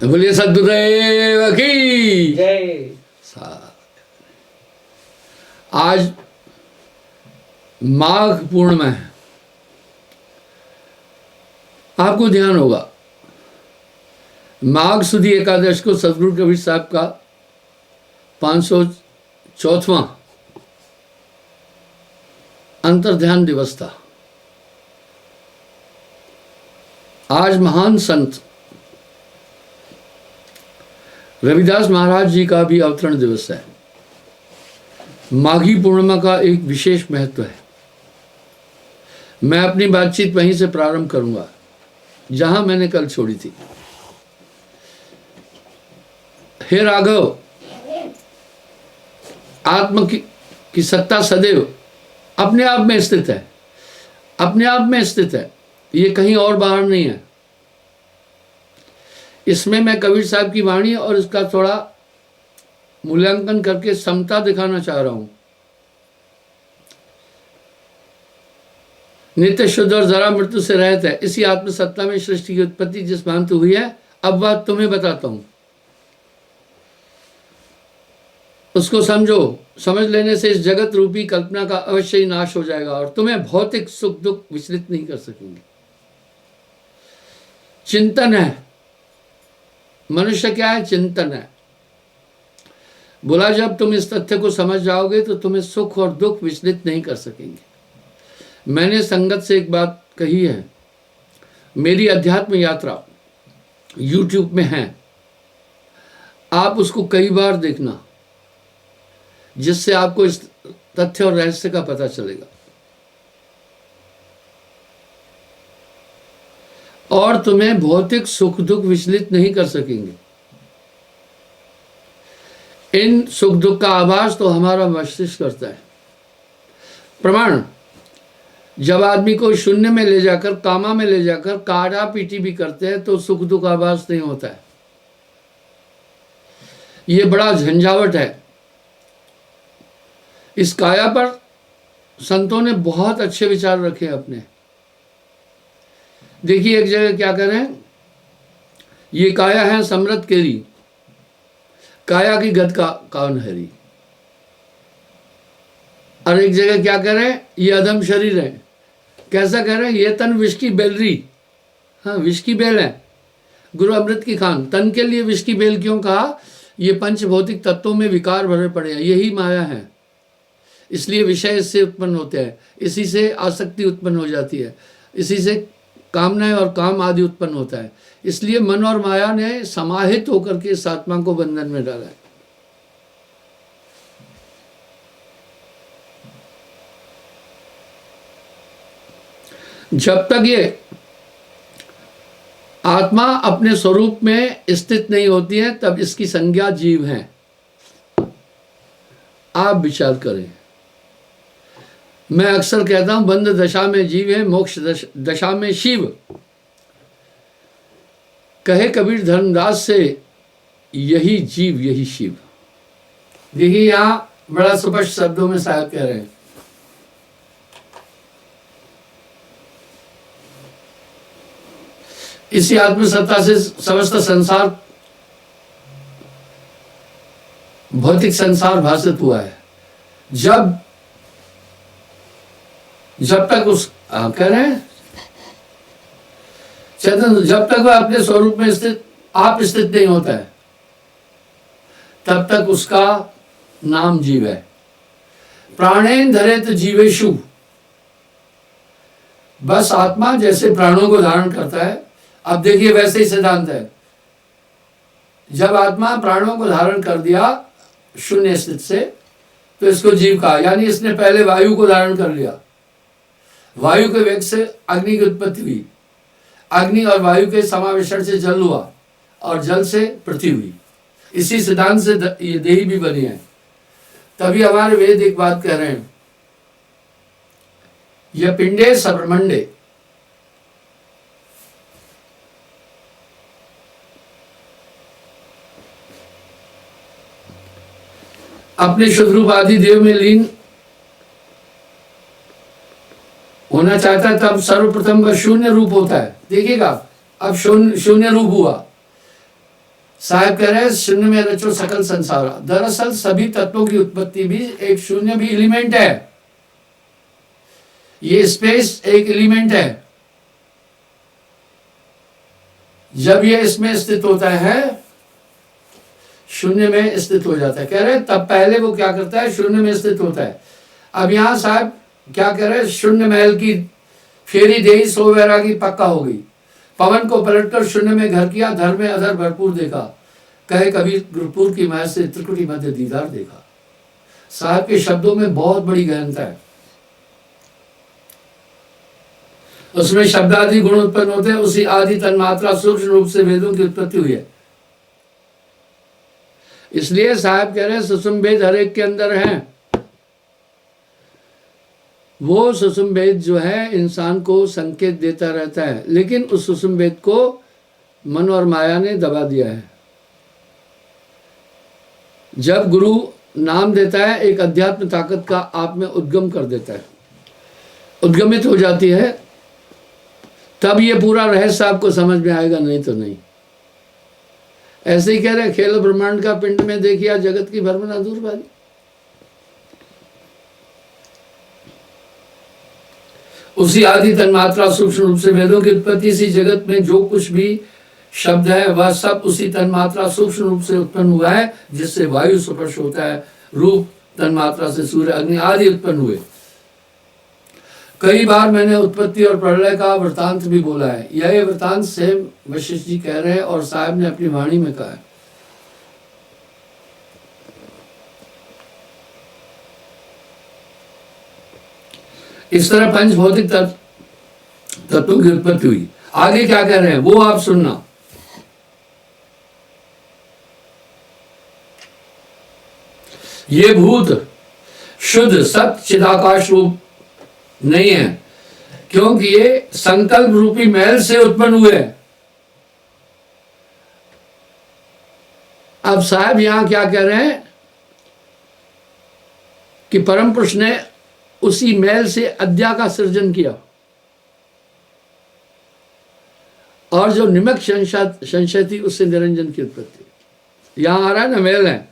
बोलिए सद्गुरुदेव की जय। आज माघ पूर्णिमा है। आपको ध्यान होगा माघ सुदी एकादश को सदगुरु कबीर साहब का 504वां अंतर्ध्यान दिवस था। आज महान संत रविदास महाराज जी का भी अवतरण दिवस है। माघी पूर्णिमा का एक विशेष महत्व है। मैं अपनी बातचीत वहीं से प्रारंभ करूंगा जहां मैंने कल छोड़ी थी। हे राघव, आत्मा की सत्ता सदैव अपने आप में स्थित है, अपने आप में स्थित है, ये कहीं और बाहर नहीं है। इसमें मैं कबीर साहब की वाणी और इसका थोड़ा मूल्यांकन करके समता दिखाना चाह रहा हूं। नित्य शुद्ध और जरा मृत्यु से रहित है। इसी आत्मसत्ता में सृष्टि की उत्पत्ति जिस भांति हुई है, अब बात तुम्हें बताता हूं, उसको समझो। समझ लेने से इस जगत रूपी कल्पना का अवश्य ही नाश हो जाएगा और तुम्हें भौतिक सुख दुख विचलित नहीं कर सकेंगे। चिंतन है, मनुष्य क्या है? चिंतन है। बोला जब तुम इस तथ्य को समझ जाओगे तो तुम्हें सुख और दुख विचलित नहीं कर सकेंगे। मैंने संगत से एक बात कही है, मेरी अध्यात्म यात्रा YouTube में है, आप उसको कई बार देखना, जिससे आपको इस तथ्य और रहस्य का पता चलेगा। और तुम्हें भौतिक सुख दुख विचलित नहीं कर सकेंगे। इन सुख दुख का आभास तो हमारा मस्तिष्क करता है। प्रमाण, जब आदमी को शून्य में ले जाकर, कामा में ले जाकर काटा पीटी भी करते हैं तो सुख दुख आभास नहीं होता है। ये बड़ा झंझावट है। इस काया पर संतों ने बहुत अच्छे विचार रखे अपने। देखिए एक जगह क्या करें, ये काया है समृत केरी, काया की गद का कान हरी। और एक जगह क्या करें, ये अधम शरीर है। कैसा कह रहे हैं, ये तन विष की बेलरी। हाँ, विष की बेल है, गुरु अमृत की खान। तन के लिए विष की बेल क्यों कहा? ये पंच भौतिक तत्वों में विकार भरे पड़े हैं, यही माया है। इसलिए विषय इससे उत्पन्न होते हैं, इसी से आसक्ति उत्पन्न हो जाती है, इसी से कामनाएं और काम आदि उत्पन्न होता है। इसलिए मन और माया ने समाहित होकर के इस आत्मा को बंधन में डाला है। जब तक ये आत्मा अपने स्वरूप में स्थित नहीं होती है तब इसकी संज्ञा जीव है। आप विचार करें। मैं अक्सर कहता हूं बंध दशा में जीव है, मोक्ष दशा में शिव। कहे कबीर धर्मदास से, यही जीव यही शिव। देखिए यहां बड़ा स्पष्ट शब्दों में साहब कह रहे हैं, इसी आत्मसत्ता से समस्त संसार, भौतिक संसार भाषित हुआ है। जब तक उस कह रहे हैं चेतन, जब तक वह अपने स्वरूप में स्थित, आप स्थित नहीं होता है, तब तक उसका नाम जीव है। प्राणेन धरेत जीवेशु। बस आत्मा जैसे प्राणों को धारण करता है, अब देखिए वैसे ही सिद्धांत है। जब आत्मा प्राणों को धारण कर दिया शून्य स्थिति से, तो इसको जीव कहा। यानी इसने पहले वायु को धारण कर लिया, वायु के वेग से अग्नि की उत्पत्ति हुई, अग्नि और वायु के समावेशन से जल हुआ और जल से पृथ्वी हुई। इसी सिद्धांत से ये देही भी बनी है। तभी हमारे वेद एक बात कह रहे हैं, यह पिंडे सब्रमंडे। अपने शुद्ध रूप आदि देव में लीन होना चाहता है तब सर्वप्रथम वह शून्य रूप होता है। देखिएगा अब शून्य रूप हुआ, साहब कह रहे हैं शून्य में रचो सकल संसार। दरअसल सभी तत्वों की उत्पत्ति भी एक शून्य भी एलिमेंट है। ये स्पेस एक एलिमेंट है। जब ये इसमें स्थित होता है, शून्य में स्थित हो जाता है, कह रहे हैं तब पहले वो क्या करता है, शून्य में स्थित होता है। अब यहां साहब क्या कह रहे हैं, शून्य महल की फेरी देही सो वैरागी पक्का हो गई। पवन को पलटकर शून्य में घर किया, धर में अधर भरपूर देखा। कहे कबीर गुरपुर की महल से त्रिकुटी मध्य दीदार देखा। साहब के शब्दों में बहुत बड़ी गहनता है। उसमें शब्दादि गुण उत्पन्न होते हैं, उसी आदि तन्मात्रा सूक्ष्म रूप से वेदों की उत्पत्ति हुई है। इसलिए साहब कह रहे हैं सुषुम्न भेद हर एक के अंदर हैं। वो सुषुम्न भेद जो है इंसान को संकेत देता रहता है, लेकिन उस सुषुम्न भेद को मन और माया ने दबा दिया है। जब गुरु नाम देता है, एक अध्यात्म ताकत का आप में उद्गम कर देता है, उद्गमित हो जाती है, तब ये पूरा रहस्य आपको समझ में आएगा, नहीं तो नहीं। ऐसे ही कह रहे खेल ब्रह्मांड का पिंड में देखिए जगत की भ्रमण अधूरबाजी। उसी आदि तन्मात्रा सूक्ष्म रूप से वेदों की उत्पत्ति। इसी जगत में जो कुछ भी शब्द है वह सब उसी तन्मात्रा सूक्ष्म रूप से उत्पन्न हुआ है, जिससे वायु स्पर्श होता है। रूप तन्मात्रा से सूर्य अग्नि आदि उत्पन्न हुए। कई बार मैंने उत्पत्ति और प्रलय का वृतांत भी बोला है। यह वृतांत सेम वशिष्ठ जी कह रहे हैं और साहब ने अपनी वाणी में कहा है। इस तरह पंच भौतिक तत्वों की उत्पत्ति हुई। आगे क्या कह रहे हैं वो आप सुनना। ये भूत शुद्ध सत्य चिदाकाश रूप नहीं है, क्योंकि ये संकल्प रूपी महल से उत्पन्न हुए। अब साहब यहां क्या कह रहे हैं कि परम पुरुष ने उसी महल से अद्या का सृजन किया, और जो निमक संशय थी उससे निरंजन की उत्पत्ति। यहां आ रहा है ना, महल है।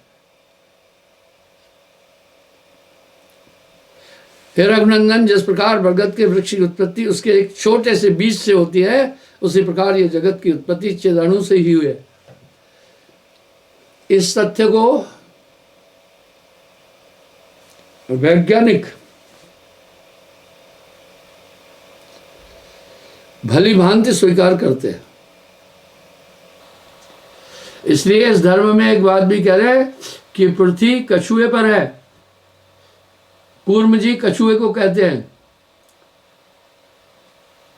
हे रघुनंदन, जिस प्रकार बरगद के वृक्ष की उत्पत्ति उसके एक छोटे से बीज से होती है, उसी प्रकार ये जगत की उत्पत्ति चिदाणु से ही हुई है। इस तथ्य को वैज्ञानिक भली भांति स्वीकार करते हैं। इसलिए इस धर्म में एक बात भी कह रहे हैं कि पृथ्वी कछुए पर है। कूर्म जी कछुए को कहते हैं।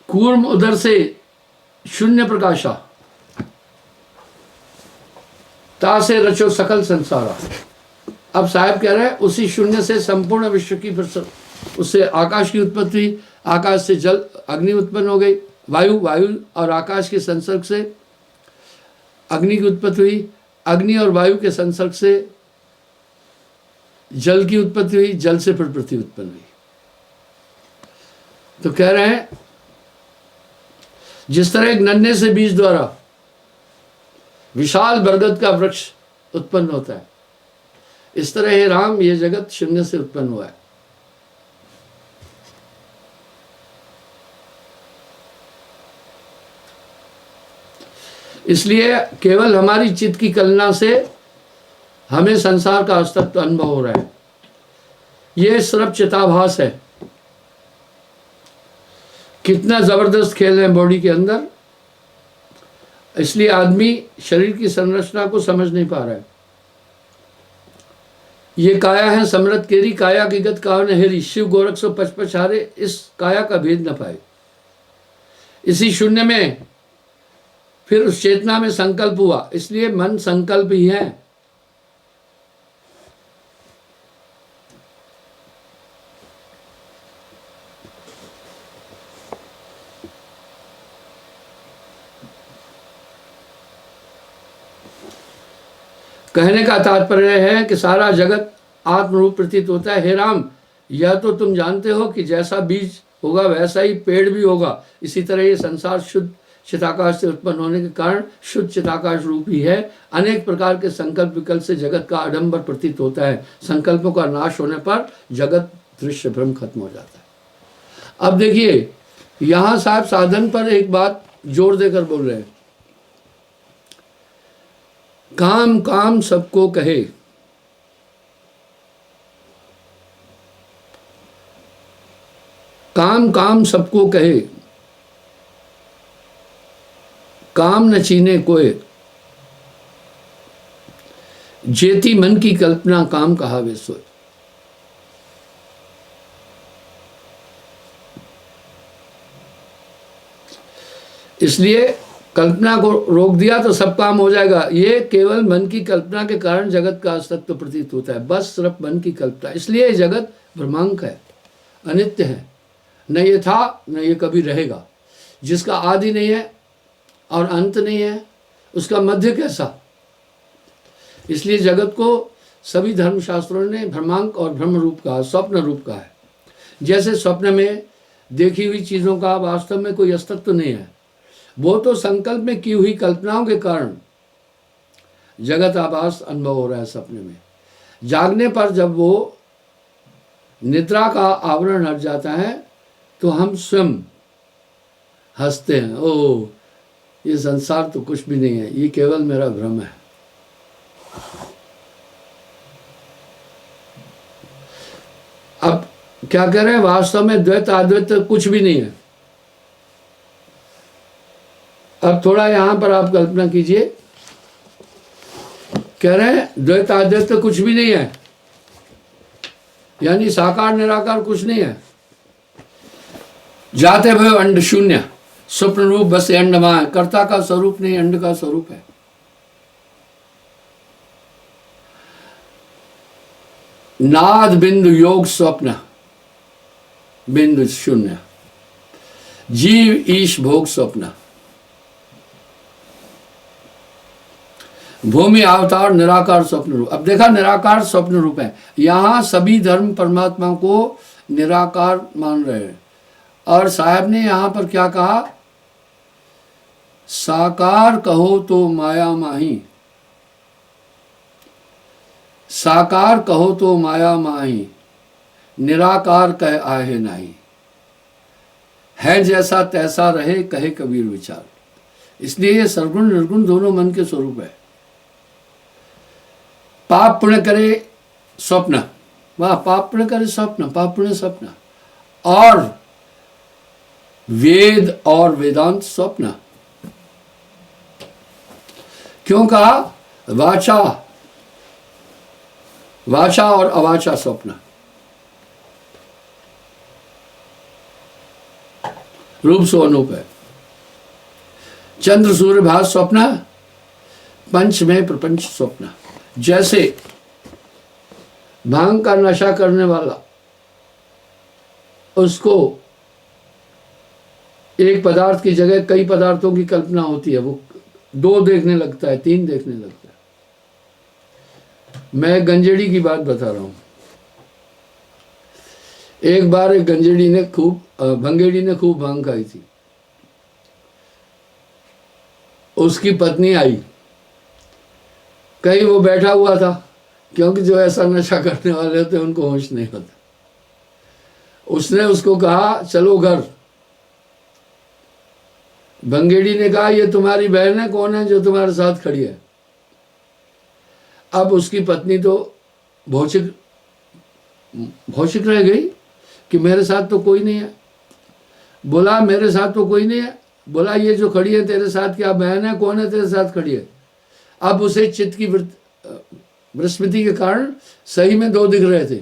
कूर्म उधर से शून्य प्रकाशा, ता से रचो सकल संसारा। अब साहब कह रहे हैं उसी शून्य से संपूर्ण विश्व की फिर उससे आकाश की उत्पत्ति, आकाश से जल अग्नि उत्पन्न हो गई, वायु और आकाश के संसर्ग से अग्नि की उत्पत्ति हुई, अग्नि और वायु के संसर्ग से जल की उत्पत्ति हुई, जल से फिर पृथ्वी उत्पन्न हुई। तो कह रहे हैं जिस तरह एक नन्हे से बीज द्वारा विशाल बरगद का वृक्ष उत्पन्न होता है, इस तरह हे राम ये जगत शून्य से उत्पन्न हुआ है। इसलिए केवल हमारी चित्त की कल्पना से हमें संसार का अस्तित्व अनुभव हो रहा है। यह सिर्फ चिताभास है। कितना जबरदस्त खेल है बॉडी के अंदर। इसलिए आदमी शरीर की संरचना को समझ नहीं पा रहा है। ये काया है समृत केरी, काया की गत काया न हेरी, शिव गोरख सो पचपच हारे, इस काया का भेद न पाए। इसी शून्य में फिर उस चेतना में संकल्प हुआ, इसलिए मन संकल्प ही है। कहने का तात्पर्य है कि सारा जगत आत्मरूप प्रतीत होता है। हे राम, यह तो तुम जानते हो कि जैसा बीज होगा वैसा ही पेड़ भी होगा। इसी तरह ये संसार शुद्ध चिताकाश से उत्पन्न होने के कारण शुद्ध चिताकाश रूप ही है। अनेक प्रकार के संकल्प विकल्प से जगत का आडंबर प्रतीत होता है। संकल्पों का नाश होने पर जगत दृश्य भ्रम खत्म हो जाता है। अब देखिए यहां साहब साधन पर एक बात जोर देकर बोल रहे हैं, काम काम सबको कहे, काम काम सबको कहे, काम न चीने कोय, जेती मन की कल्पना काम कहावे सोए। इसलिए कल्पना को रोक दिया तो सब काम हो जाएगा। ये केवल मन की कल्पना के कारण जगत का अस्तित्व प्रतीत होता है, बस सिर्फ मन की कल्पना। इसलिए ये जगत भ्रमांक है, अनित्य है, न ये था न ये कभी रहेगा। जिसका आदि नहीं है और अंत नहीं है, उसका मध्य कैसा? इसलिए जगत को सभी धर्मशास्त्रों ने भ्रमांक और भ्रम रूप कहा, स्वप्न रूप कहा है। जैसे स्वप्न में देखी हुई चीज़ों का वास्तव में कोई अस्तित्व नहीं है, वो तो संकल्प में की हुई कल्पनाओं के कारण जगत आभास अनुभव हो रहा है सपने में। जागने पर जब वो निद्रा का आवरण हट जाता है तो हम स्वयं हंसते हैं, ओह ये संसार तो कुछ भी नहीं है, ये केवल मेरा भ्रम है। अब क्या कह रहे हैं, वास्तव में द्वैत अद्वैत कुछ भी नहीं है। अब थोड़ा यहां पर आप कल्पना कीजिए, कह रहे हैं द्वैत अद्वैत कुछ भी नहीं है, यानी साकार निराकार कुछ नहीं है। जाते भय अंड शून्य, स्वप्न रूप बस अंड मां, कर्ता का स्वरूप नहीं अंड का स्वरूप है। नाद बिंदु योग स्वप्न बिंदु शून्य, जीव ईश भोग स्वप्न, भूमि अवतार निराकार स्वप्न रूप। अब देखा निराकार स्वप्न रूप है, यहां सभी धर्म परमात्मा को निराकार मान रहे हैं। और साहब ने यहां पर क्या कहा, साकार कहो तो माया माही, साकार कहो तो माया माही, निराकार कह आहे नाही, है जैसा तैसा रहे कहे कबीर विचार। इसलिए ये सरगुण निर्गुण दोनों मन के स्वरूप है। पाप पुण्य करे स्वप्न, वाह, पाप पुण्य करे स्वप्न, पाप पुण्य स्वप्न, और वेद और वेदांत स्वप्न। क्यों कहा, वाचा, वाचा और अवाचा स्वप्न, रूप सो अनूप है। चंद्र सूर्य भास स्वप्न, पंच में प्रपंच स्वप्न। जैसे भांग का नशा करने वाला, उसको एक पदार्थ की जगह कई पदार्थों की कल्पना होती है, वो 2 देखने लगता है, 3 देखने लगता है। मैं गंजेड़ी की बात बता रहा हूं। एक बार एक गंजेड़ी ने भंगेड़ी ने खूब भांग खाई थी। उसकी पत्नी आई, कहीं वो बैठा हुआ था, क्योंकि जो ऐसा नशा करने वाले होते हैं उनको होश नहीं होता। उसने उसको कहा चलो घर। भंगेड़ी ने कहा ये तुम्हारी बहन है, कौन है जो तुम्हारे साथ खड़ी है? अब उसकी पत्नी तो भौचिक रह गई कि मेरे साथ तो कोई नहीं है। बोला मेरे साथ तो कोई नहीं है। बोला ये जो खड़ी है तेरे साथ क्या बहन है, कौन है तेरे साथ खड़ी है? अब उसे चित्त की विस्मृति के कारण सही में 2 दिख रहे थे।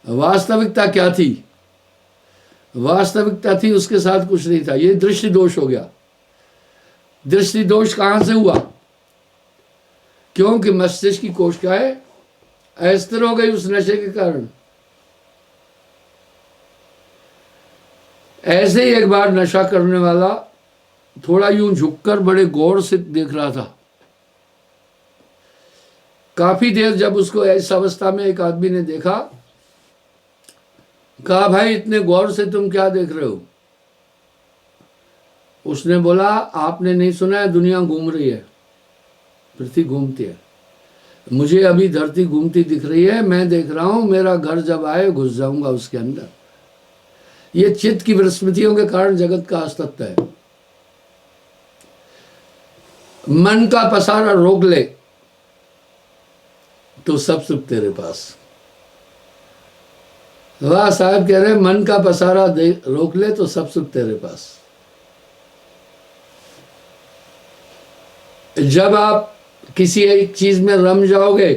वास्तविकता क्या थी? वास्तविकता थी उसके साथ कुछ नहीं था। ये दृष्टि दोष हो गया। दृष्टि दोष कहां से हुआ? क्योंकि मस्तिष्क की कोशिकाएं अस्थिर हो गई उस नशे के कारण। ऐसे ही एक बार नशा करने वाला थोड़ा यूं झुककर बड़े गौर से देख रहा था। काफी देर जब उसको इस अवस्था में एक आदमी ने देखा, कहा भाई इतने गौर से तुम क्या देख रहे हो? उसने बोला आपने नहीं सुना है, दुनिया घूम रही है, पृथ्वी घूमती है, मुझे अभी धरती घूमती दिख रही है, मैं देख रहा हूं, मेरा घर जब आए घुस जाऊंगा उसके अंदर। ये चित्त की विस्मृतियों के कारण जगत का अस्तित्व है। मन का पसारा रोक ले तो सब सुख तेरे पास। वाह साहब कह रहे मन का पसारा रोक ले तो सब सुख तेरे पास। जब आप किसी एक चीज में रम जाओगे,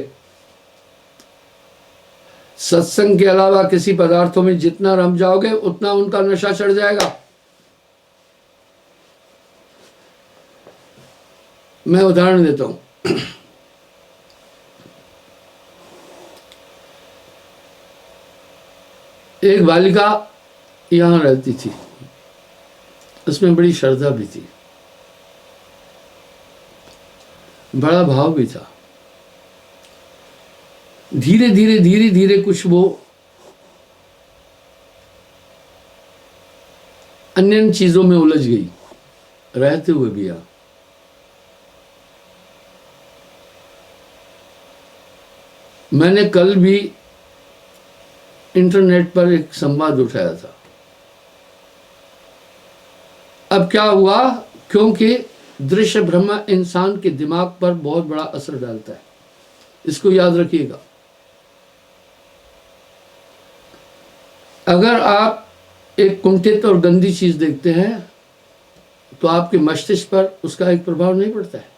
सत्संग के अलावा किसी पदार्थों में जितना रम जाओगे उतना उनका नशा चढ़ जाएगा। मैं उदाहरण देता हूं। एक बालिका यहां रहती थी, उसमें बड़ी श्रद्धा भी थी, बड़ा भाव भी था। धीरे धीरे कुछ वो अन्य चीजों में उलझ गई, रहते हुए भी। यहां मैंने कल भी इंटरनेट पर एक संवाद उठाया था। अब क्या हुआ, क्योंकि दृश्य भ्रम इंसान के दिमाग पर बहुत बड़ा असर डालता है, इसको याद रखिएगा। अगर आप एक कुंठित और गंदी चीज देखते हैं तो आपके मस्तिष्क पर उसका एक प्रभाव नहीं पड़ता है।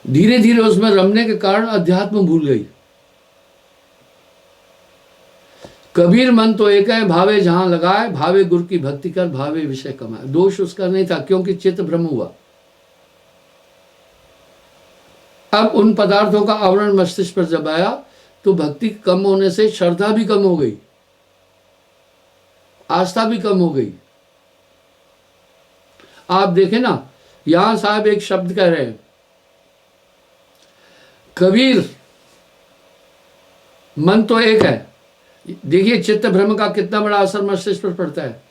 धीरे धीरे उसमें रमने के कारण अध्यात्म भूल गई। कबीर मन तो एक है, भावे जहां लगाए, भावे गुरु की भक्ति कर, भावे विषय कमाए। दोष उसका नहीं था, क्योंकि चित्त भ्रम हुआ। अब उन पदार्थों का आवरण मस्तिष्क पर जब आया तो भक्ति कम होने से श्रद्धा भी कम हो गई, आस्था भी कम हो गई। आप देखें ना, यहां साहब एक शब्द कह रहे हैं, कबीर मन तो एक है। देखिए चित्त भ्रम का कितना बड़ा असर मस्तिष्क पर पड़ता है।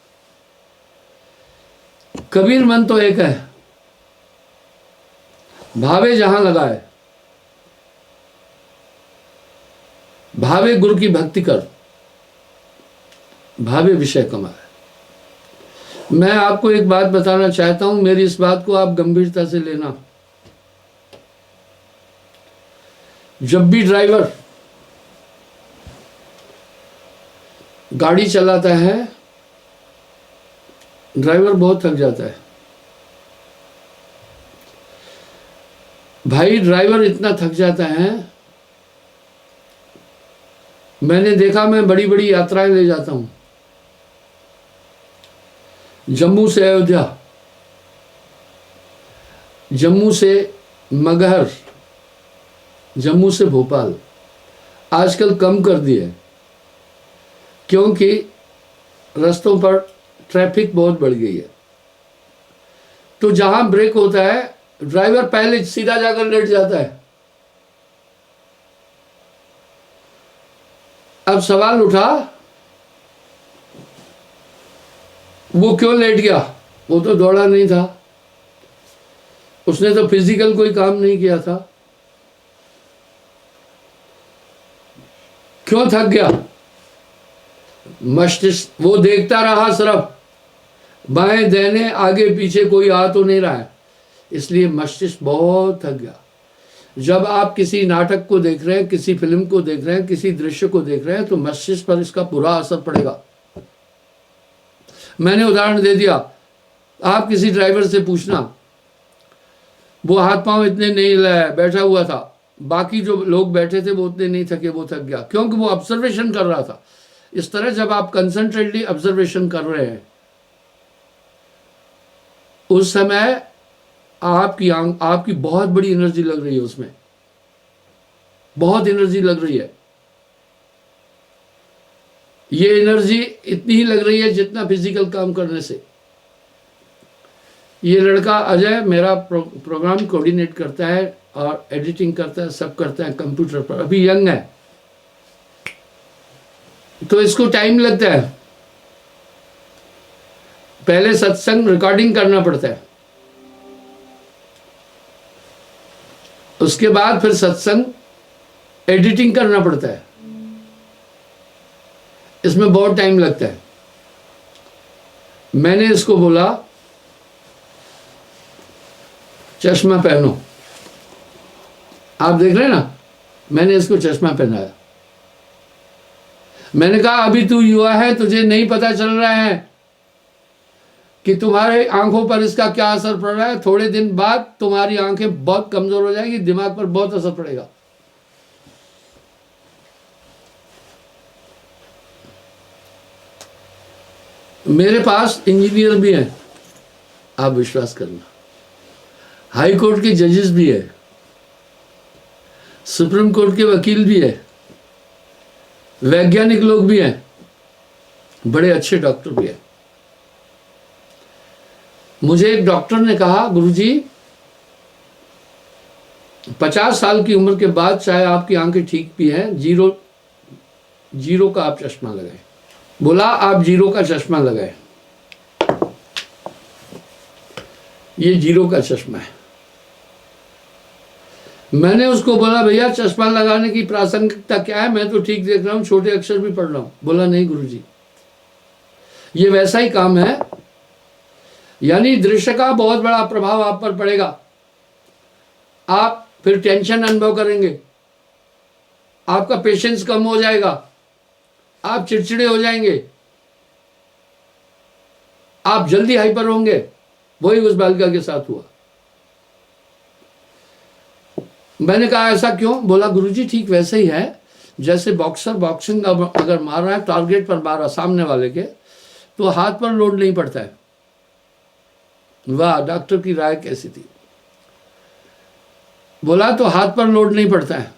कबीर मन तो एक है, भावे जहां लगाए, भावे गुरु की भक्ति कर, भावे विषय कमाए। मैं आपको एक बात बताना चाहता हूं, मेरी इस बात को आप गंभीरता से लेना। जब भी ड्राइवर गाड़ी चलाता है, ड्राइवर बहुत थक जाता है। भाई ड्राइवर इतना थक जाता है, मैंने देखा, मैं बड़ी बड़ी यात्राएं ले जाता हूं, जम्मू से अयोध्या, जम्मू से मगहर, जम्मू से भोपाल। आजकल कम कर दिए क्योंकि रास्तों पर ट्रैफिक बहुत बढ़ गई है। तो जहां ब्रेक होता है ड्राइवर पहले सीधा जाकर लेट जाता है। अब सवाल उठा, वो क्यों लेट गया? वो तो दौड़ा नहीं था, उसने तो फिजिकल कोई काम नहीं किया था। क्यों थक गया? मस्तिष्क वो देखता रहा सिर्फ बाएं दाएं, आगे पीछे कोई आ तो नहीं रहा है, इसलिए मस्तिष्क बहुत थक गया। जब आप किसी नाटक को देख रहे हैं, किसी फिल्म को देख रहे हैं, किसी दृश्य को देख रहे हैं, तो मस्तिष्क पर इसका बुरा असर पड़ेगा। मैंने उदाहरण दे दिया, आप किसी ड्राइवर से पूछना, वो हाथ पांव इतने नहीं हिलाया, बैठा हुआ था, बाकी जो लोग बैठे थे वो उतने नहीं थके, वो थक गया क्योंकि वो ऑब्जर्वेशन कर रहा था। इस तरह जब आप कंसंट्रेटली ऑब्जर्वेशन कर रहे हैं, उस समय आपकी बहुत बड़ी एनर्जी लग रही है, उसमें बहुत एनर्जी लग रही है। ये एनर्जी इतनी ही लग रही है जितना फिजिकल काम करने से। ये लड़का अजय मेरा प्रोग्राम कोऑर्डिनेट करता है और एडिटिंग करता है, सब करता है कंप्यूटर पर, अभी यंग है तो इसको टाइम लगता है। पहले सत्संग रिकॉर्डिंग करना पड़ता है, उसके बाद फिर सत्संग एडिटिंग करना पड़ता है, इसमें बहुत टाइम लगता है। मैंने इसको बोला चश्मा पहनो, आप देख रहे हैं ना, मैंने इसको चश्मा पहनाया। मैंने कहा अभी तू युवा है, तुझे नहीं पता चल रहा है कि तुम्हारे आंखों पर इसका क्या असर पड़ रहा है। थोड़े दिन बाद तुम्हारी आंखें बहुत कमजोर हो जाएगी, दिमाग पर बहुत असर पड़ेगा। मेरे पास इंजीनियर भी हैं, आप विश्वास करना, हाई कोर्ट के जजेस भी है, सुप्रीम कोर्ट के वकील भी है, वैज्ञानिक लोग भी हैं, बड़े अच्छे डॉक्टर भी हैं। मुझे एक डॉक्टर ने कहा गुरुजी 50 साल की उम्र के बाद चाहे आपकी आंखें ठीक भी हैं, जीरो का आप चश्मा लगाएं। बोला आप जीरो का चश्मा लगाएं, ये जीरो का चश्मा है। मैंने उसको बोला भैया चश्मा लगाने की प्रासंगिकता क्या है, मैं तो ठीक देख रहा हूं, छोटे अक्षर भी पढ़ रहा हूं। बोला नहीं गुरुजी, ये वैसा ही काम है, यानी दृश्य का बहुत बड़ा प्रभाव आप पर पड़ेगा, आप फिर टेंशन अनुभव करेंगे, आपका पेशेंस कम हो जाएगा, आप चिड़चिड़े हो जाएंगे, आप जल्दी हाइपर होंगे। वही उस बालिका के साथ हुआ। मैंने कहा ऐसा क्यों? बोला गुरुजी ठीक वैसे ही है जैसे बॉक्सर बॉक्सिंग अगर मार रहा है, टारगेट पर मार रहा सामने वाले के, तो हाथ पर लोड नहीं पड़ता है। वाह, डॉक्टर की राय कैसी थी। बोला तो हाथ पर लोड नहीं पड़ता है,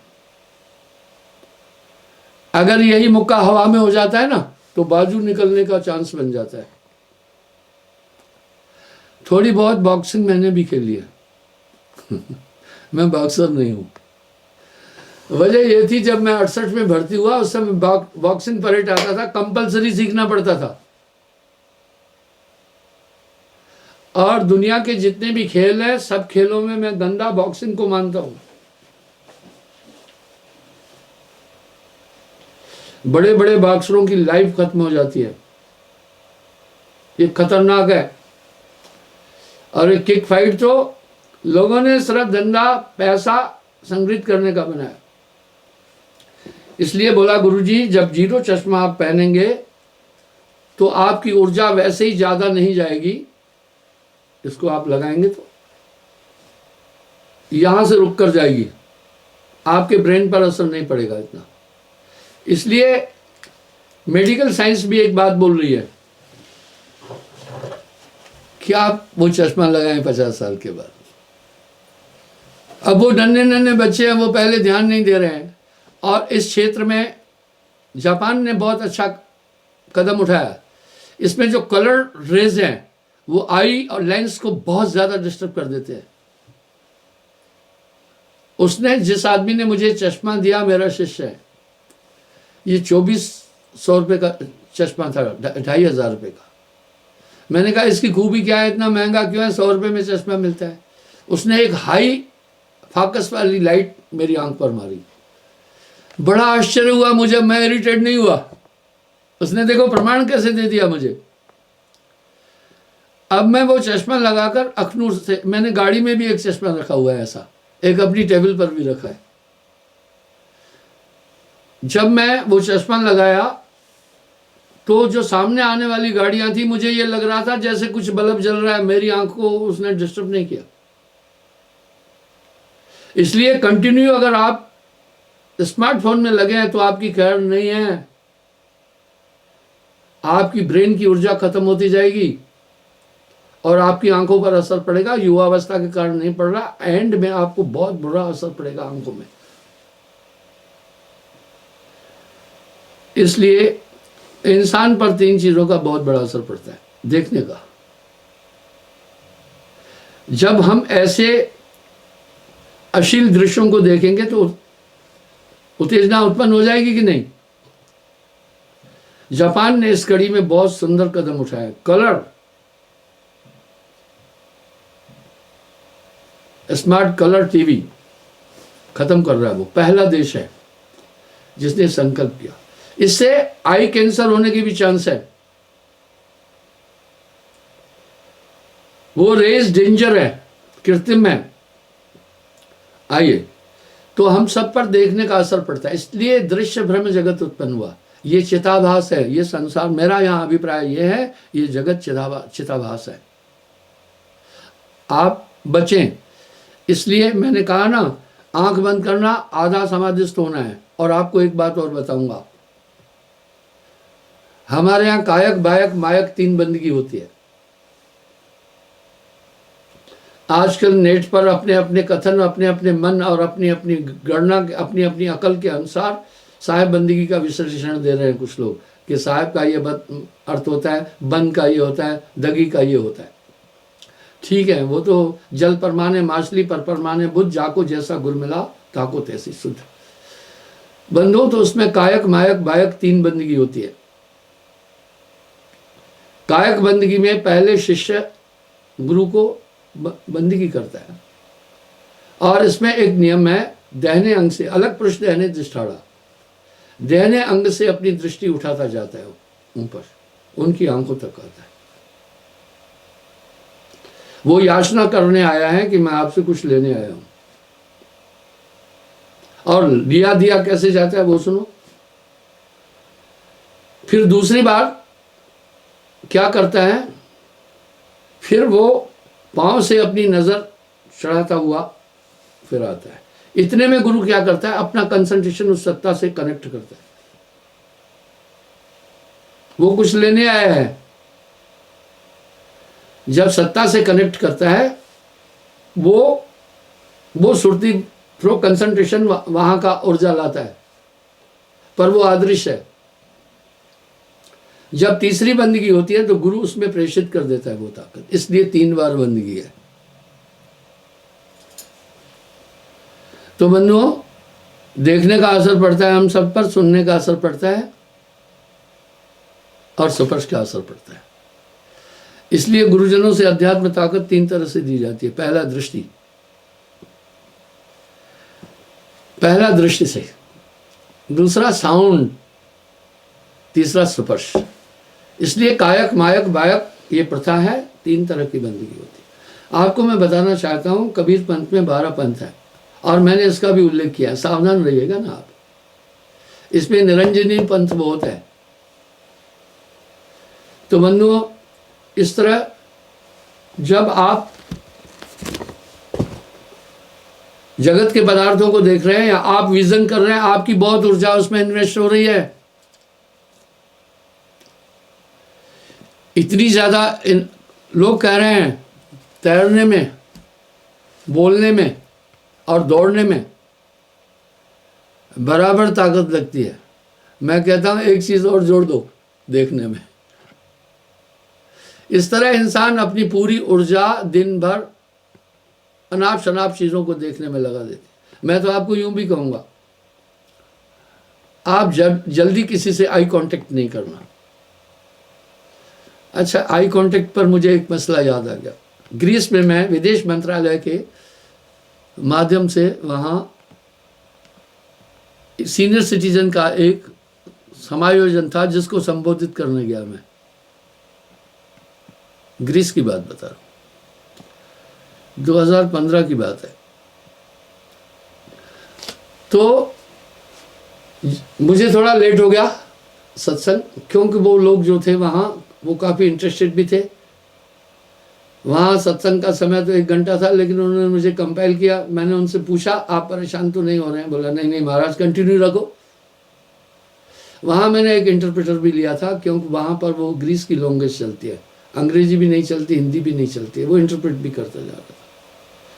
अगर यही मुक्का हवा में हो जाता है ना तो बाजू निकलने का चांस बन जाता है। थोड़ी बहुत बॉक्सिंग मैंने भी खेली है मैं बॉक्सर नहीं हूं। वजह यह थी जब मैं 68 में भर्ती हुआ उस समय बॉक्सिंग परेड आता था, कंपलसरी सीखना पड़ता था। और दुनिया के जितने भी खेल हैं सब खेलों में मैं गंदा बॉक्सिंग को मानता हूं। बड़े बड़े बॉक्सरों की लाइफ खत्म हो जाती है, ये खतरनाक है। और एक किक फाइट तो लोगों ने सिर्फ धंधा पैसा संग्रहित करने का बनाया। इसलिए बोला गुरुजी जब जीरो चश्मा आप पहनेंगे तो आपकी ऊर्जा वैसे ही ज्यादा नहीं जाएगी, इसको आप लगाएंगे तो यहां से रुक कर जाएगी, आपके ब्रेन पर असर नहीं पड़ेगा इतना। इसलिए मेडिकल साइंस भी एक बात बोल रही है कि आप वो चश्मा लगाएं 50 साल के बाद। अब वो नन्हे नन्हे बच्चे हैं, वो पहले ध्यान नहीं दे रहे हैं। और इस क्षेत्र में जापान ने बहुत अच्छा कदम उठाया। इसमें जो कलर रेज हैं वो आई और लेंस को बहुत ज़्यादा डिस्टर्ब कर देते हैं। उसने, जिस आदमी ने मुझे चश्मा दिया, मेरा शिष्य है, ये 2400 रुपये का चश्मा था, 2500 रुपये का। मैंने कहा इसकी खूबी क्या है, इतना महंगा क्यों है, 100 रुपये में चश्मा मिलता है। उसने एक हाई फोकस वाली लाइट मेरी आंख पर मारी, बड़ा आश्चर्य हुआ मुझे, मैं इरिटेट नहीं हुआ। उसने देखो प्रमाण कैसे दे दिया मुझे। अब मैं वो चश्मा लगाकर अखनूर से, मैंने गाड़ी में भी एक चश्मा रखा हुआ है ऐसा, एक अपनी टेबल पर भी रखा है। जब मैं वो चश्मा लगाया तो जो सामने आने वाली गाड़ियां थी, मुझे ये लग रहा था जैसे कुछ बल्ब जल रहा है, मेरी आंख को उसने डिस्टर्ब नहीं किया। इसलिए कंटिन्यू अगर आप स्मार्टफोन में लगे हैं तो आपकी खैर नहीं है, आपकी ब्रेन की ऊर्जा खत्म होती जाएगी और आपकी आंखों पर असर पड़ेगा। युवावस्था के कारण नहीं पड़ रहा, एंड में आपको बहुत बुरा असर पड़ेगा आंखों में। इसलिए इंसान पर 3 चीजों का बहुत बड़ा असर पड़ता है। देखने का, जब हम ऐसे अश्लील दृश्यों को देखेंगे तो उत्तेजना उत्पन्न हो जाएगी कि नहीं। जापान ने इस कड़ी में बहुत सुंदर कदम उठाया। कलर स्मार्ट कलर टीवी खत्म कर रहा है। वो पहला देश है जिसने संकल्प किया। इससे आई कैंसर होने की भी चांस है। वो रेज डेंजर है, कृत्रिम है। आइए, तो हम सब पर देखने का असर पड़ता है, इसलिए दृश्य भ्रम जगत उत्पन्न हुआ। ये चिताभास है, ये संसार, मेरा यहां अभिप्राय ये है, ये जगत चिताभास है। आप बचें, इसलिए मैंने कहा ना, आंख बंद करना, आधा समाधिस्थ होना है। और आपको एक बात और बताऊंगा, हमारे यहां कायक बायक मायक 3 बंदगी होती है। आजकल नेट पर अपने अपने कथन, अपने अपने मन और अपनी अपनी गणना, अपनी अपनी अकल के अनुसार साहेब बंदगी का विश्लेषण दे रहे हैं कुछ लोग, कि साहेब का ये अर्थ होता है, बंद का ये होता है, दगी का ये होता है। ठीक है, वो तो जल परमाने माछली पर परमाने बुद्ध, जाको जैसा गुर मिला ताको तैसी शुद्ध। बंदो, तो उसमें कायक मायक बायक 3 बंदगी होती है। कायक बंदगी में पहले शिष्य गुरु को बंदगी करता है, और इसमें एक नियम है, दाहिने अंग से अलग पुरुष दाहिने दृष्टाड़ा, दाहिने अंग से अपनी दृष्टि उठाता जाता है ऊपर, उनकी आंखों तक आता है। वो याचना करने आया है कि मैं आपसे कुछ लेने आया हूं, और लिया दिया कैसे जाता है वो सुनो। फिर दूसरी बार क्या करता है, फिर वो पांव से अपनी नजर चढ़ाता हुआ फिर आता है। इतने में गुरु क्या करता है, अपना कंसंट्रेशन उस सत्ता से कनेक्ट करता है। वो कुछ लेने आया है, जब सत्ता से कनेक्ट करता है, वो सुरती थ्रो कंसंट्रेशन वहां का ऊर्जा लाता है, पर वो अदृश्य है। जब तीसरी बंदगी होती है तो गुरु उसमें प्रेषित कर देता है वो ताकत, इसलिए 3 बार बंदगी है। तो बंधुओं, देखने का असर पड़ता है हम सब पर, सुनने का असर पड़ता है, और स्पर्श का असर पड़ता है। इसलिए गुरुजनों से अध्यात्म ताकत 3 तरह से दी जाती है। पहला दृष्टि से, दूसरा साउंड, तीसरा स्पर्श। इसलिए कायक मायक बायक ये प्रथा है, 3 तरह की बंदगी होती है। आपको मैं बताना चाहता हूं, कबीर पंथ में 12 पंथ है, और मैंने इसका भी उल्लेख किया, सावधान रहिएगा ना आप। इसमें निरंजनी पंथ बहुत है। तो बंधुओं, इस तरह जब आप जगत के पदार्थों को देख रहे हैं, या आप विजन कर रहे हैं, आपकी बहुत ऊर्जा उसमें इन्वेस्ट हो रही है। इतनी ज्यादा लोग कह रहे हैं, तैरने में, बोलने में और दौड़ने में बराबर ताकत लगती है। मैं कहता हूं एक चीज और जोड़ दो, देखने में। इस तरह इंसान अपनी पूरी ऊर्जा दिन भर अनाप शनाप चीजों को देखने में लगा देते। मैं तो आपको यूं भी कहूंगा, आप जल्दी किसी से आई कांटेक्ट नहीं करना। अच्छा, आई कांटेक्ट पर मुझे एक मसला याद आ गया। ग्रीस में मैं विदेश मंत्रालय के माध्यम से वहाँ सीनियर सिटीजन का एक समायोजन था, जिसको संबोधित करने गया मैं। ग्रीस की बात बता रहा हूँ, 2015 की बात है। तो मुझे थोड़ा लेट हो गया सत्संग, क्योंकि वो लोग जो थे वहाँ, वो काफ़ी इंटरेस्टेड भी थे। वहाँ सत्संग का समय तो 1 घंटा था, लेकिन उन्होंने मुझे कंपेल किया। मैंने उनसे पूछा, आप परेशान तो नहीं हो रहे हैं? बोला नहीं नहीं महाराज, कंटिन्यू रखो। वहाँ मैंने एक इंटरप्रेटर भी लिया था, क्योंकि वहाँ पर वो ग्रीस की लैंग्वेज चलती है, अंग्रेजी भी नहीं चलती, हिंदी भी नहीं चलती है। वो इंटरप्रेट भी करता जा रहा था।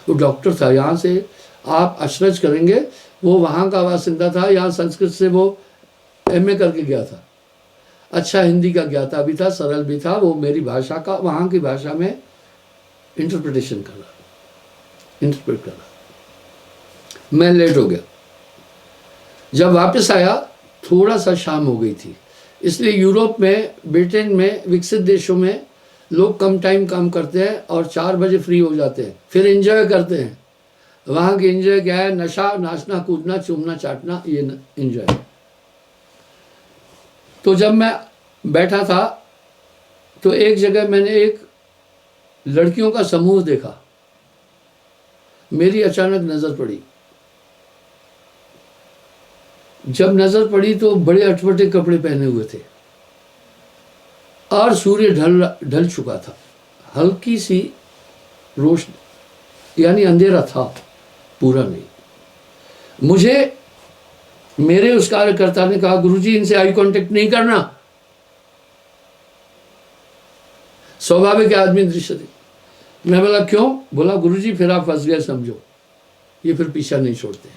वो डॉक्टर था, यहाँ से आप अचरज करेंगे, वो वहाँ का बासिंदा था। यहाँ संस्कृत से वो MA करके गया था, अच्छा हिंदी का ज्ञाता भी था, सरल भी था। वो मेरी भाषा का, वहाँ की भाषा में इंटरप्रिटेशन कर रहा, इंटरप्रेट कर रहा। मैं लेट हो गया। जब वापस आया, थोड़ा सा शाम हो गई थी। इसलिए यूरोप में, ब्रिटेन में, विकसित देशों में लोग कम टाइम काम करते हैं और 4 बजे फ्री हो जाते हैं, फिर एंजॉय करते हैं। वहाँ की एंजॉय क्या है? नशा, नाचना, कूदना, चूमना, चाटना, ये एंजॉय। तो जब मैं बैठा था तो एक जगह मैंने एक लड़कियों का समूह देखा। मेरी अचानक नजर पड़ी। जब नजर पड़ी तो बड़े अटपटे कपड़े पहने हुए थे और सूर्य ढल चुका था। हल्की सी रोशनी, यानी अंधेरा था, पूरा नहीं। मुझे मेरे उस कार्यकर्ता ने कहा, गुरुजी इनसे आई कांटेक्ट नहीं करना। स्वाभाविक आदमी दृश्य थे। मैं बोला क्यों? बोला गुरुजी फिर आप फंस गए समझो, ये फिर पीछा नहीं छोड़ते।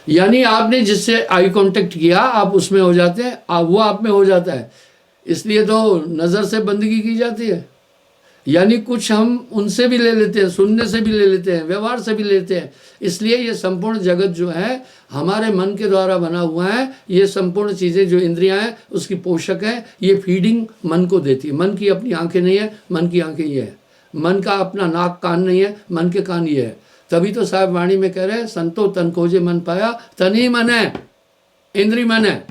यानी आपने जिससे आई कांटेक्ट किया आप उसमें हो जाते हैं, वो आप में हो जाता है, इसलिए तो नज़र से बंदगी की जाती है। यानी कुछ हम उनसे भी ले लेते हैं, सुनने से भी ले लेते हैं, व्यवहार से भी लेते हैं। इसलिए ये संपूर्ण जगत जो है हमारे मन के द्वारा बना हुआ है। ये संपूर्ण चीज़ें जो इंद्रियां हैं उसकी पोषक है, ये फीडिंग मन को देती है। मन की अपनी आंखें नहीं है, मन की आंखें ये है। मन का अपना नाक कान नहीं है, मन के कान ये है। तभी तो साहब वाणी में कह रहे हैं, संतो तन खोजे मन पाया, तन ही मन है, इंद्री मन है।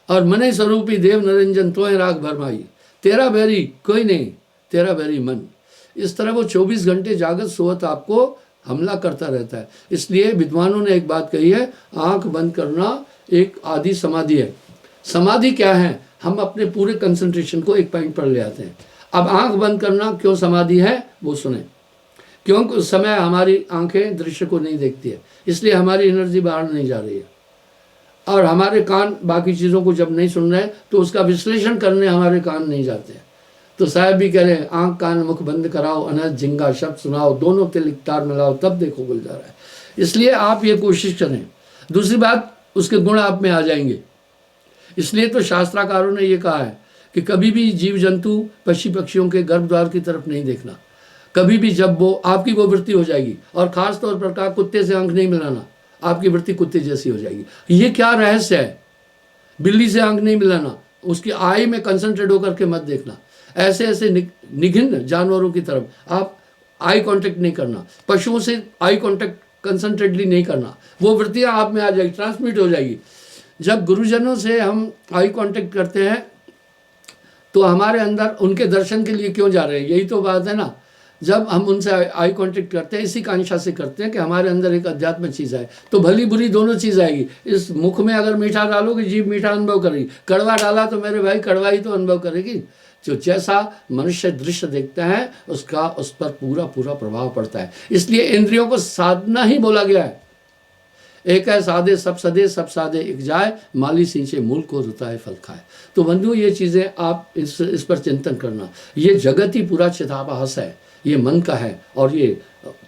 और मने स्वरूपी देव निरंजन तोय राग भरमाई, तेरा बैरी कोई नहीं, तेरा बैरी मन। इस तरह वो 24 घंटे जागत सोवत आपको हमला करता रहता है। इसलिए विद्वानों ने एक बात कही है, आंख बंद करना एक आदि समाधि है। समाधि क्या है? हम अपने पूरे कंसंट्रेशन को एक पॉइंट पर ले आते हैं। अब आंख बंद करना क्यों समाधि है वो सुने। क्योंकि उस समय हमारी आंखें दृश्य को नहीं देखती है, इसलिए हमारी एनर्जी बाहर नहीं जा रही है। और हमारे कान बाकी चीज़ों को जब नहीं सुन रहे तो उसका विश्लेषण करने हमारे कान नहीं जाते हैं। तो साहब भी कह रहे हैं, आंख कान मुख बंद कराओ, अनहद झिंगा शब्द सुनाओ, दोनों तिल तार मिलाओ, तब देखो गुलजारा है। इसलिए आप ये कोशिश करें। दूसरी बात, उसके गुण आप में आ जाएंगे। इसलिए तो शास्त्राकारों ने ये कहा है कि कभी भी जीव जंतु पक्षी पक्षियों के गर्भद्वार की तरफ नहीं देखना। कभी भी जब वो आपकी वो वृत्ति हो जाएगी, और ख़ास तौर पर कहा कुत्ते से आंख नहीं मिलाना, आपकी वृत्ति कुत्ते जैसी हो जाएगी। ये क्या रहस्य है? बिल्ली से आंख नहीं मिलाना, उसकी आई में कंसंट्रेट होकर के मत देखना। ऐसे ऐसे निघिन्न जानवरों की तरफ आप आई कांटेक्ट नहीं करना। पशुओं से आई कांटेक्ट कंसंट्रेटली नहीं करना। वो वृत्तियाँ आप में आ जाएगी, ट्रांसमिट हो जाएगी। जब गुरुजनों से हम आई कांटेक्ट करते हैं तो हमारे अंदर उनके दर्शन के लिए क्यों जा रहे हैं? यही तो बात है ना। जब हम उनसे आई कांटेक्ट करते हैं इसी कांक्षा से करते हैं कि हमारे अंदर एक अध्यात्म चीज़ है, तो भली बुरी दोनों चीज़ आएगी। इस मुख में अगर मीठा डालोगे जीभ मीठा अनुभव करेगी, कड़वा डाला तो मेरे भाई कड़वा ही तो अनुभव करेगी। जो जैसा मनुष्य दृश्य देखता है उसका उस पर पूरा पूरा प्रभाव पड़ता है। इसलिए इंद्रियों को साधना ही बोला गया है। एक है साधे सब सदे, सब साधे एक जाए, माली सींचे मूल को रुता है फल खाए। तो बंधु ये चीज़ें आप इस पर चिंतन करना। ये जगत ही पूरा चिदाभास है, ये मन का है। और ये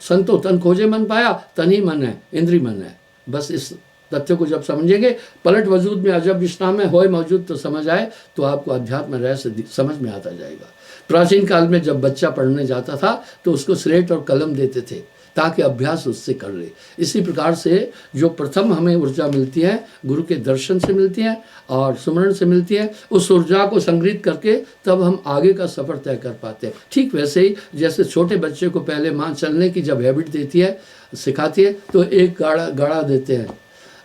संतो तन खोजे मन पाया, तन ही मन है, इंद्री मन है। बस इस तथ्य को जब समझेंगे, पलट वजूद में अजब विश्राम में होए मौजूद तो समझ आए, तो आपको अध्यात्म रहस्य समझ में आता जाएगा। प्राचीन काल में जब बच्चा पढ़ने जाता था तो उसको स्लेट और कलम देते थे ताकि अभ्यास उससे कर ले। इसी प्रकार से जो प्रथम हमें ऊर्जा मिलती है गुरु के दर्शन से मिलती है और सुमरण से मिलती है, उस ऊर्जा को संग्रहित करके तब हम आगे का सफ़र तय कर पाते हैं। ठीक वैसे ही जैसे छोटे बच्चे को पहले माँ चलने की जब हैबिट देती है, सिखाती है, तो एक गाड़ा देते हैं,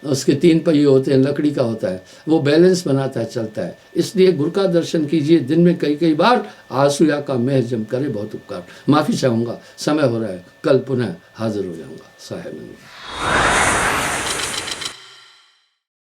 उसके 3 पहिए होते हैं, लकड़ी का होता है, वो बैलेंस बनाता है, चलता है। इसलिए गुरु का दर्शन कीजिए दिन में कई बार, आसूया का मेह जम करे बहुत उपकार। माफ़ी चाहूँगा, समय हो रहा है, कल पुनः हाजिर हो जाऊँगा। साहेब।